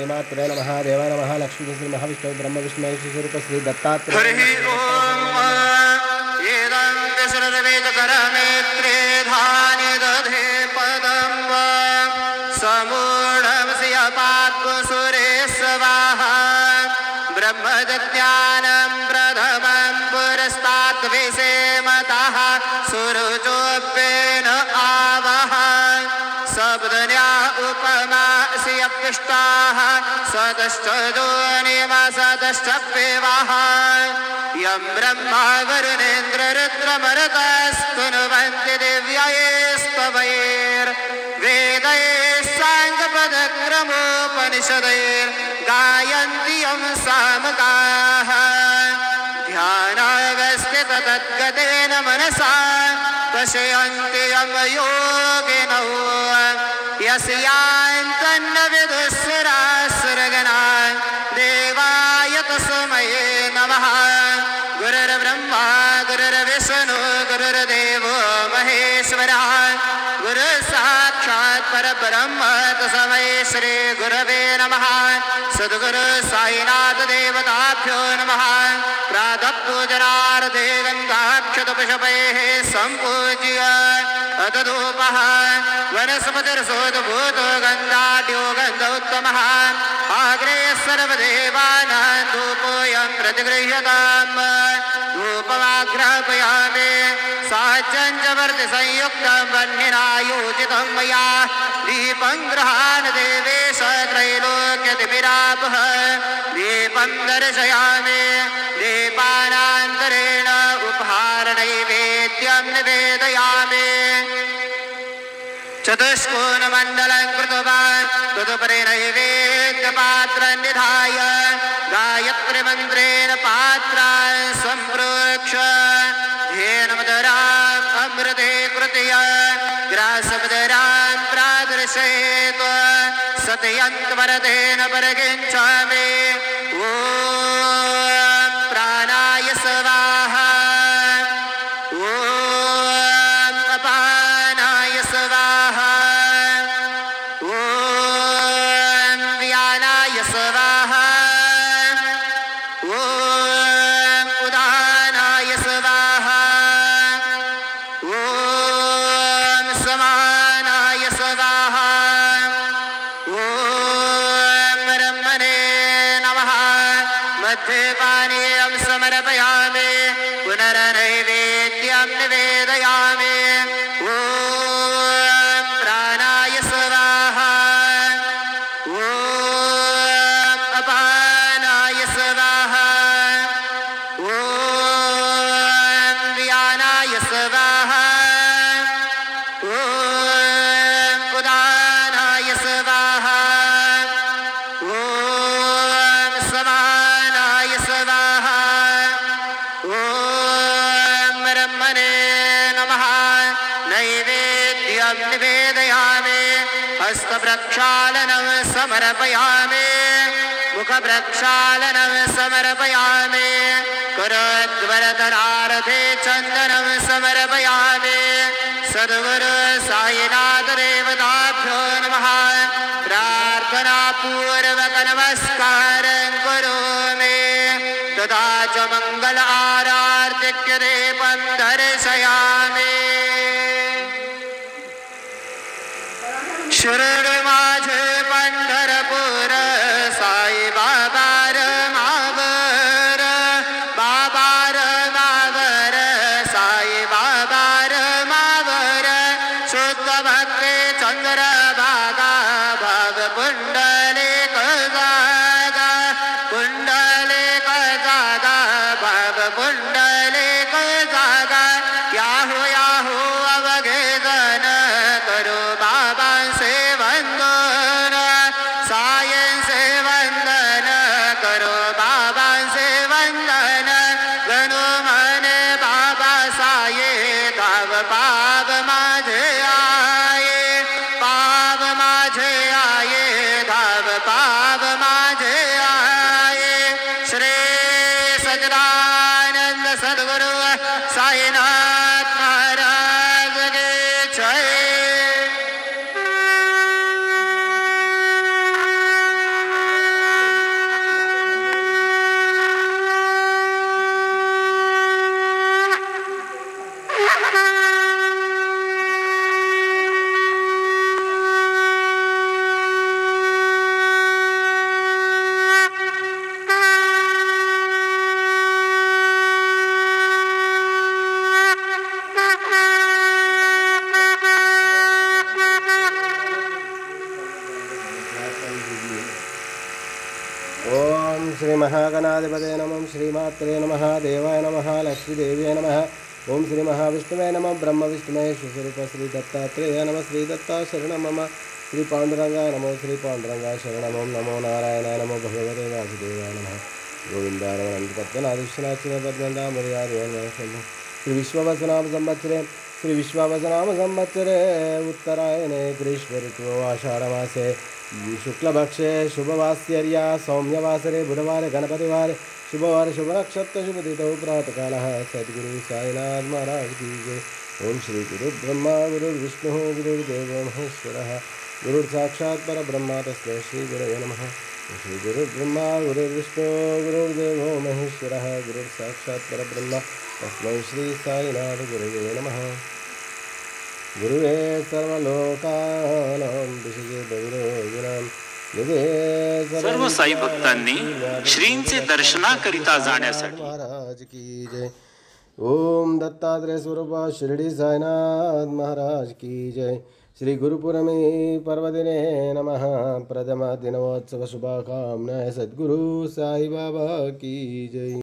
श्रीमात्रे नमः देवाय नमः लक्ष्मी श्री महाविष्णु ब्रह्म विष्णु स्वरूप श्री दत्तात्रेय हरि ओम येदं दशरथवेदकरनेत्रे धानि दधे पदं वा समूढमसि अपात्कुसुरे स्वाहा ब्रह्मज्ञानं प्रथमं पुरस्ताद्विषेमतः सुरुचोपेन आवह शब्दन्या उपमासि अप्युष्टाः सदश्च जोनिमसदश्च विवाह यं ब्रह्मा वरुणेन्द्ररुद्रमरुतस्तुनुवन्ति दिव्यैस्तवैर्वेदैः साङ्गपदक्रमोपनिषदैर्गायन्ति यं सामगाः ध्यानावस्थित तद्गतेन मनसा पश्यन्ति यं योगिनौ यस्यान्तन्न विदुःसुरासुरगणान् देवाय तस्मै नमः गुरुर्ब्रह्मा गुरुर्विष्णु गुरुर्देवो महेश्वरः गुरुसाक्षात् परब्रह्म तस्मै श्री गुरवे नमः सद्गुरु साईनाथ देवताभ्यो नमः प्रातः पूजनार्थे गन्धाक्षतपुष्पैः सम्पूज्य अतधूपः वनस्पतिर्सोद्भूतो गन्धाढ्यो गन्धोत्तमः आग्रे सर्वदेवानां धूपोऽयं प्रतिगृह्यताम् धूपमाग्रापयामि साज्यं च वर्ति संयुक्तं वह्निनायोजितं मया दीपं गृहाण देवेश त्रैलोक्यतिमिरापः दीपं दर्शयामि दीपानान्तरेण उपहारनैवेद्यं निवेदयामि चतुष्कोणमण्डलं कृतवान् तदुपरि नैवेद्यपात्रं निधाय गायत्रीमन्त्रेण पात्रान् सम्प्रोक्ष्य धेन मदराम् अमृते कृतय ग्रासमदरां प्रादर्शयेत् सत्यन्तवरतेन परगिञ्चामि ॐ प्राणाय स्वाहा ॐ अपानाय स्वाहा ॐ व्यानाय स्वाहा ॐ उदानाय स्वाहा ॐ समानाय स्वाहा ॐ ब्रह्मणे नमः मध्यपानीयं समर्पयामि पुनरनैवेद्यं निवेदयामि ॐ प्राणाय स्वाहा ॐ अपानाय स्वाहा ॐ व्यानाय स्वाहा ॐ उदानाय स्वाहा ॐ समानाय स्वाहा ॐ ब्रह्मणे नमः नैवेद्यं निवेदयामि हस्तप्रक्षालनं समर्पयामि मुखप्रक्षालनं समर्पयामि करद्वरधरार्थे चन्दनं समर्पयामि सद्गुरु साईनाथ देवताभ्यो नमः प्रार्थनापूर्वक नमस्कारं करोमि तथा च मङ्गल आरार्तिक्य दीपं दर्शयामि शरणु माझे पंढरपूर साई बाबार मावर बाबार मावर साई बाबार मावर शुद्ध भक्ती चंद्र भागा भाग पुंडलिक जागा पुंडलिक जागा भाग पुंडलिक जागा याहू याहू अवघे जन करो बाबा से वंदन सायं से वंदन करो बाबा से वंदन गणो मने बाबा साये धाव पाव माझे आये पाव माझे आये धाव पाव माझे आये श्री सच्चिदानंद सद्गुरु साईनाथ महाराज की जय। ओम श्री महागणाधिपतये नमः श्रीमात्रे नमः देवाय नमः लक्ष्मीदेव्यै नमः ओम श्री महाविष्णुवे नमः ब्रह्म विष्णुवे स्वरूप श्री दत्तात्रेय नमः श्री दत्ता शरणं मम श्री पांडुरंगाय नमो श्री पांडुरंगाय शरणं ओम नमो नारायणाय नमो भगवते वासुदेवाय नमः गोविन्दाय नमः अनन्तपद्मनाभीश्वराच्युतपद्मनाभमर्यादयाय श्री विश्ववसनाम संवत्सरे श्री विश्वावसनाम संवत्सरे उत्तरायणे ग्रीष्म ऋतु आषाढ़मासे शुक्लपक्षे शुभवास्यर्या सौम्यवासरे बुधवारे गणपतिवारे शुभवार शुभ नक्षत्र शुभ तिथौ प्रातःकालः सद्गुरु साईनाथ महाराज की जय। ओम श्री गुरु ब्रह्मा गुरुर्विष्णु गुरुर्देवो महेश्वरः गुरुर्साक्षात् परब्रह्म तस्मै श्री गुरवे नमः। श्री गुरु ब्रह्मा गुरुर्विष्णु गुरुर्देवो महेश्वरः गुरुर्साक्षात् परब्रह्म तस्मै श्री साईनाथ गुरवे नमः। गुरुवे सर्वलोकानां विषये भविरोगिणां सर्व साई भक्तांनी श्रींचे दर्शनाकरिता जाण्यासाठी महाराज की जय। ओम दत्तात्रेय स्वरूप शिरडी साईनाथ महाराज की जय। श्री गुरुपुरमी पर्वदिने नमः। प्रथम दिनोत्सव शुभाकामनाएं सद्गुरु साई बाबा की जय।